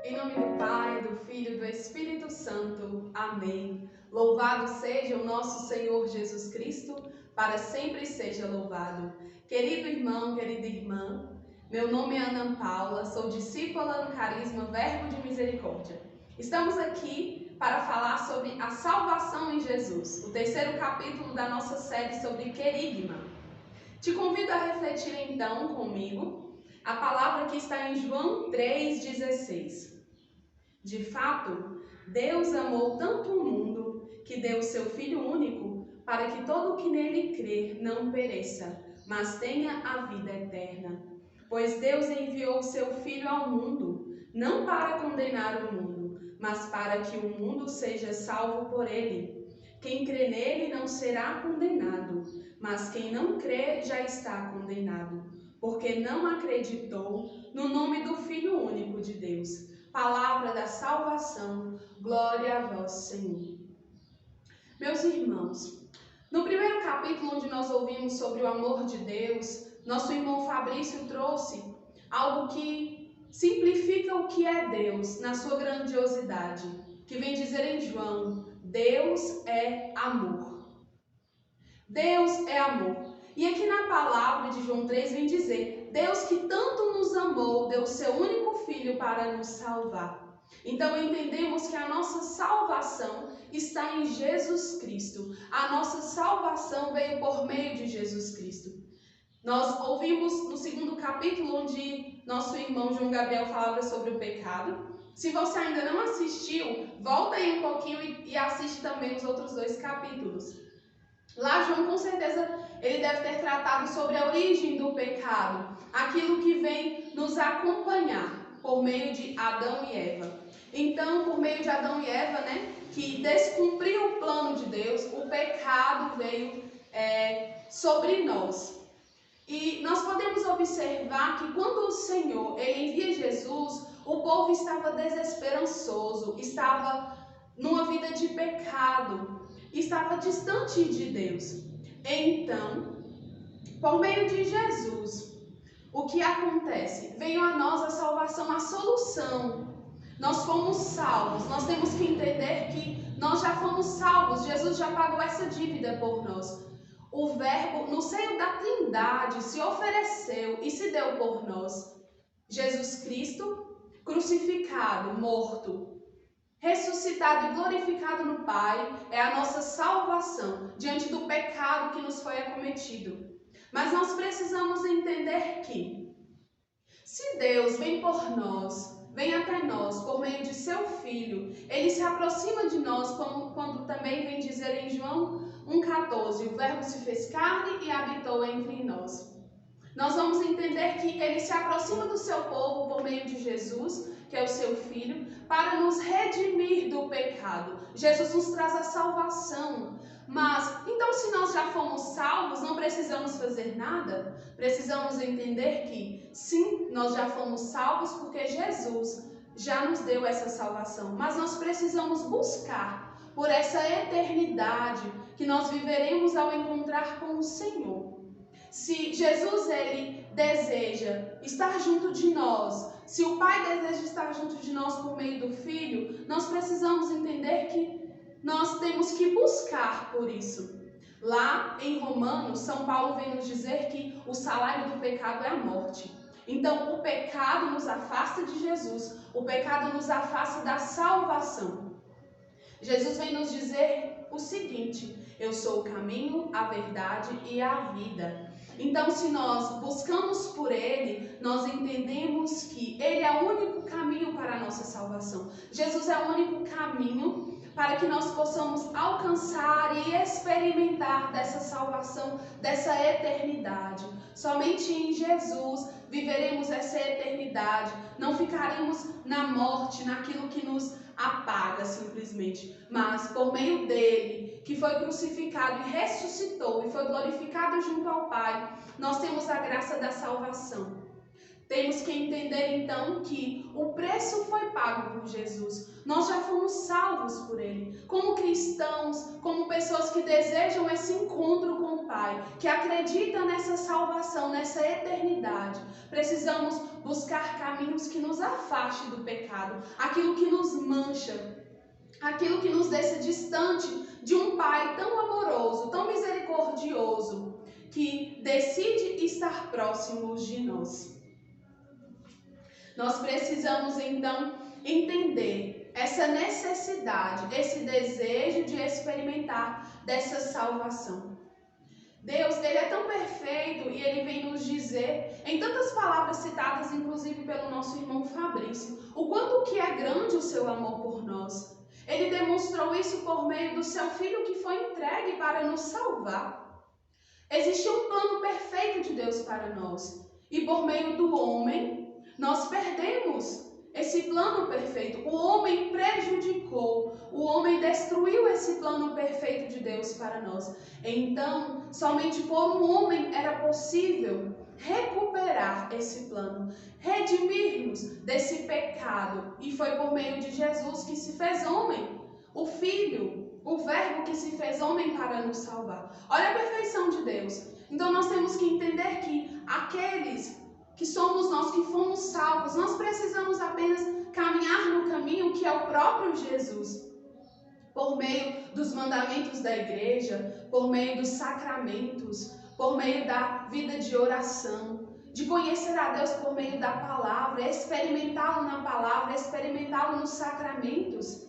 Em nome do Pai, do Filho e do Espírito Santo. Amém. Louvado seja o nosso Senhor Jesus Cristo, para sempre seja louvado. Querido irmão, querida irmã, meu nome é Ana Paula, sou discípula no Carisma Verbo de Misericórdia. Estamos aqui para falar sobre a salvação em Jesus, o terceiro capítulo da nossa série sobre querigma. Te convido a refletir então comigo a palavra que está em João 3,16. De fato, Deus amou tanto o mundo que deu o seu Filho único para que todo o que nele crer não pereça, mas tenha a vida eterna. Pois Deus enviou o seu Filho ao mundo, não para condenar o mundo, mas para que o mundo seja salvo por ele. Quem crê nele não será condenado, mas quem não crê já está condenado, porque não acreditou no nome do Filho único de Deus. Palavra da salvação, glória a vós, Senhor. Meus irmãos, no primeiro capítulo onde nós ouvimos sobre o amor de Deus, nosso irmão Fabrício trouxe algo que simplifica o que é Deus na sua grandiosidade, que vem dizer em João: Deus é amor. Deus é amor. E aqui na palavra de João 3 vem dizer: Deus que tanto nos amou, deu seu único Filho para nos salvar. Então entendemos que a nossa salvação está em Jesus Cristo. A nossa salvação veio por meio de Jesus Cristo. Nós ouvimos no segundo capítulo, onde nosso irmão João Gabriel falava sobre o pecado. Se você ainda não assistiu, volta aí um pouquinho e assiste também os outros 2 capítulos. Lá João com certeza ele deve ter tratado sobre a origem do pecado, aquilo que vem nos acompanhar por meio de Adão e Eva. Então, por meio de Adão e Eva, que descumpriu o plano de Deus, o pecado veio sobre nós. E nós podemos observar que quando o Senhor ele envia Jesus, o povo estava desesperançoso, estava numa vida de pecado, estava distante de Deus. Então, por meio de Jesus, o que acontece? Veio a nós a salvação, a solução. Nós fomos salvos. Nós temos que entender que nós já fomos salvos. Jesus já pagou essa dívida por nós. O Verbo, no seio da Trindade, se ofereceu e se deu por nós. Jesus Cristo, crucificado, morto, ressuscitado e glorificado no Pai, é a nossa salvação diante do pecado que nos foi acometido. Mas nós precisamos entender que, se Deus vem por nós, vem até nós por meio de seu Filho, ele se aproxima de nós, quando também vem dizer em João 1,14, o Verbo se fez carne e habitou entre nós. Nós vamos entender que ele se aproxima do seu povo por meio de Jesus, que é o seu Filho, para nos redimir do pecado. Jesus nos traz a salvação. Mas, então, se nós já fomos salvos, não precisamos fazer nada? Precisamos entender que, sim, nós já fomos salvos porque Jesus já nos deu essa salvação. Mas nós precisamos buscar por essa eternidade que nós viveremos ao encontrar com o Senhor. Se Jesus ele deseja estar junto de nós, se o Pai deseja estar junto de nós por meio do Filho, nós precisamos entender que nós temos que buscar por isso. Lá em Romanos, São Paulo vem nos dizer que o salário do pecado é a morte. Então, o pecado nos afasta de Jesus, o pecado nos afasta da salvação. Jesus vem nos dizer o seguinte: eu sou o caminho, a verdade e a vida. Então, se nós buscamos por Ele, nós entendemos que Ele é o único caminho para a nossa salvação. Jesus é o único caminho para que nós possamos alcançar e experimentar dessa salvação, dessa eternidade. Somente em Jesus viveremos essa eternidade, não ficaremos na morte, naquilo que nos apaga simplesmente, mas por meio dele, que foi crucificado e ressuscitou e foi glorificado junto ao Pai, nós temos a graça da salvação. Temos que entender então que o preço foi pago por Jesus. Nós já fomos salvos por Ele. Como cristãos, como pessoas que desejam esse encontro com o Pai, que acredita nessa salvação, nessa eternidade, precisamos buscar caminhos que nos afastem do pecado, aquilo que nos mancha, aquilo que nos deixa distante de um Pai tão amoroso, tão misericordioso, que decide estar próximo de nós. Nós precisamos então entender essa necessidade, esse desejo de experimentar dessa salvação. Deus, Ele é tão perfeito e Ele vem nos dizer, em tantas palavras citadas, inclusive pelo nosso irmão Fabrício, o quanto que é grande o seu amor por nós. Ele demonstrou isso por meio do seu Filho que foi entregue para nos salvar. Existe um plano perfeito de Deus para nós. E por meio do homem, nós perdemos esse plano perfeito. O homem prejudicou, o homem destruiu esse plano perfeito de Deus para nós. Então, somente por um homem era possível recuperar esse plano, redimir-nos desse pecado. E foi por meio de Jesus que se fez homem, o Filho, o Verbo que se fez homem para nos salvar. Olha a perfeição de Deus. Então nós temos que entender que aqueles que somos nós, que fomos salvos, nós precisamos apenas caminhar no caminho que é o próprio Jesus. Por meio dos mandamentos da igreja, por meio dos sacramentos, por meio da vida de oração, de conhecer a Deus por meio da palavra, experimentá-lo na palavra, experimentá-lo nos sacramentos.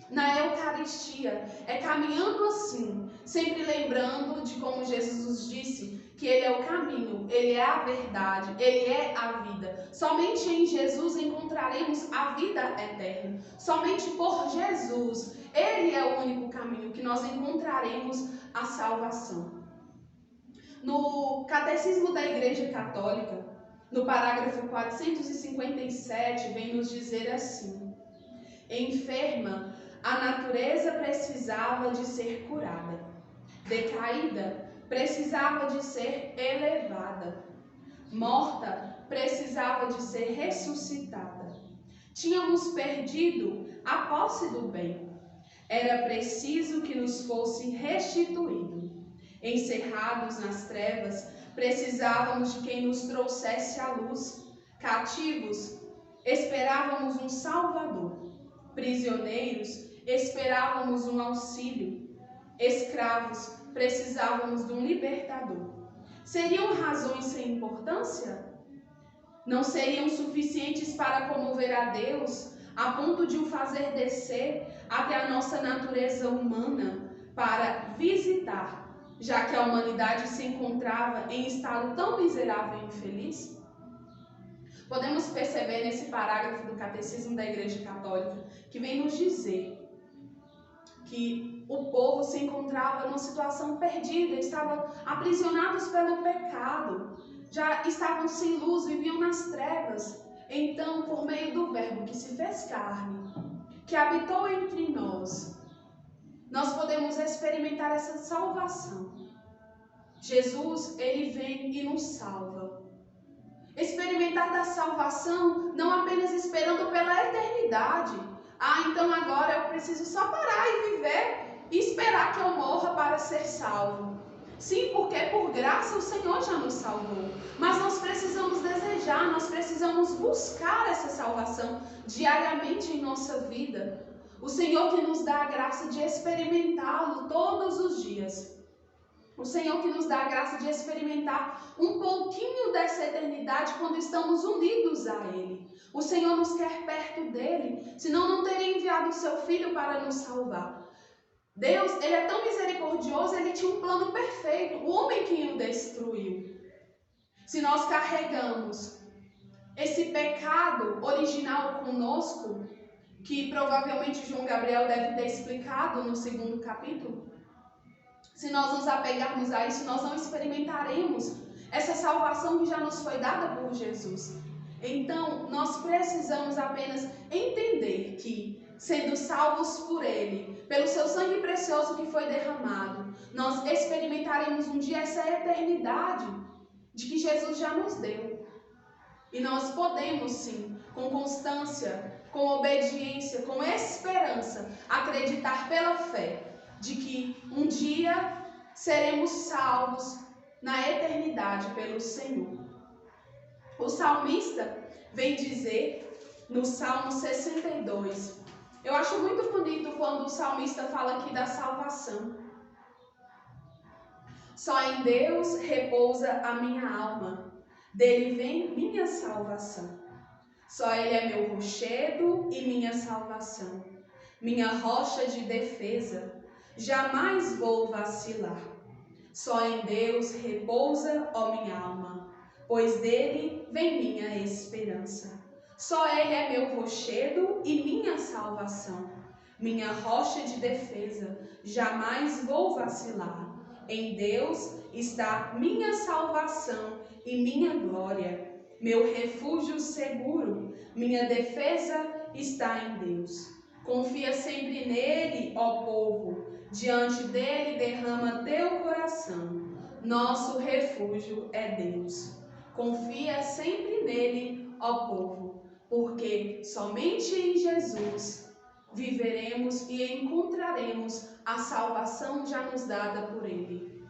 Na Eucaristia, é caminhando assim, sempre lembrando de como Jesus nos disse, que Ele é o caminho, Ele é a verdade, Ele é a vida. Somente em Jesus encontraremos a vida eterna. Somente por Jesus, Ele é o único caminho que nós encontraremos a salvação. No Catecismo da Igreja Católica, no parágrafo 457, vem nos dizer assim: enferma, a natureza precisava de ser curada. Decaída, precisava de ser elevada. Morta, precisava de ser ressuscitada. Tínhamos perdido a posse do bem. Era preciso que nos fosse restituído. Encerrados nas trevas, precisávamos de quem nos trouxesse a luz. Cativos, esperávamos um Salvador. Prisioneiros, esperávamos um auxílio. Escravos, precisávamos de um libertador. Seriam razões sem importância? Não seriam suficientes para comover a Deus, a ponto de o fazer descer até a nossa natureza humana para visitar, já que a humanidade se encontrava em estado tão miserável e infeliz? Podemos perceber nesse parágrafo do Catecismo da Igreja Católica que vem nos dizer que o povo se encontrava numa situação perdida, estavam aprisionados pelo pecado, já estavam sem luz, viviam nas trevas. Então, por meio do Verbo que se fez carne, que habitou entre nós, nós podemos experimentar essa salvação. Jesus, Ele vem e nos salva. Experimentar da salvação, não apenas esperando pela eternidade. Então agora eu preciso só parar e viver e esperar que eu morra para ser salvo. Sim, porque por graça o Senhor já nos salvou. Mas nós precisamos desejar, nós precisamos buscar essa salvação diariamente em nossa vida. O Senhor que nos dá a graça de experimentá-lo todos os dias. O Senhor que nos dá a graça de experimentar um pouquinho dessa eternidade quando estamos unidos a Ele. O Senhor nos quer perto dEle, senão não teria enviado o Seu Filho para nos salvar. Deus, Ele é tão misericordioso, Ele tinha um plano perfeito, o homem que o destruiu. Se nós carregamos esse pecado original conosco, que provavelmente João Gabriel deve ter explicado no 2º capítulo, se nós nos apegarmos a isso, nós não experimentaremos essa salvação que já nos foi dada por Jesus. Então, nós precisamos apenas entender que, sendo salvos por Ele, pelo seu sangue precioso que foi derramado, nós experimentaremos um dia essa eternidade de que Jesus já nos deu. E nós podemos sim, com constância, com obediência, com esperança, acreditar pela fé de que um dia seremos salvos na eternidade pelo Senhor. O salmista vem dizer no Salmo 62, eu acho muito bonito quando o salmista fala aqui da salvação. Só em Deus repousa a minha alma, dele vem minha salvação. Só Ele é meu rochedo e minha salvação, minha rocha de defesa, jamais vou vacilar. Só em Deus repousa, ó minha alma, pois dele vem minha esperança. Só Ele é meu rochedo e minha salvação, minha rocha de defesa, jamais vou vacilar. Em Deus está minha salvação e minha glória, meu refúgio seguro, minha defesa está em Deus. Confia sempre nele, ó povo, diante dele derrama teu coração. Nosso refúgio é Deus. Confia sempre nele, ó povo, porque somente em Jesus viveremos e encontraremos a salvação já nos dada por Ele.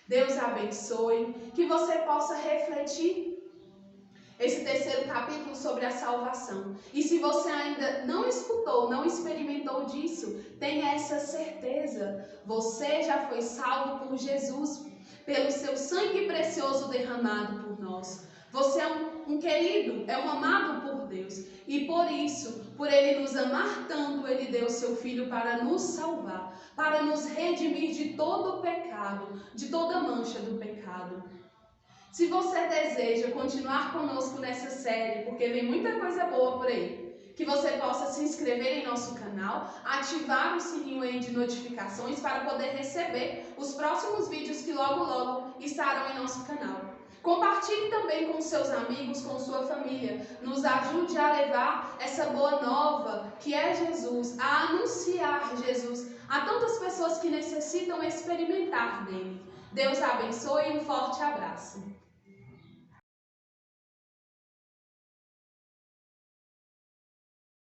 Deus abençoe, que você possa refletir esse terceiro capítulo sobre a salvação. E se você ainda não escutou, não experimentou disso, tenha essa certeza. Você já foi salvo por Jesus, pelo seu sangue precioso derramado por nós. Você é um querido, é um amado por Deus. E por isso, por Ele nos amar tanto, Ele deu seu Filho para nos salvar, para nos redimir de todo o pecado, de toda mancha do pecado. Se você deseja continuar conosco nessa série, porque vem muita coisa boa por aí, que você possa se inscrever em nosso canal, ativar o sininho aí de notificações para poder receber os próximos vídeos que logo estarão em nosso canal. Compartilhe também com seus amigos, com sua família. Nos ajude a levar essa boa nova, que é Jesus, a anunciar Jesus a tantas pessoas que necessitam experimentar dele. Deus abençoe e um forte abraço.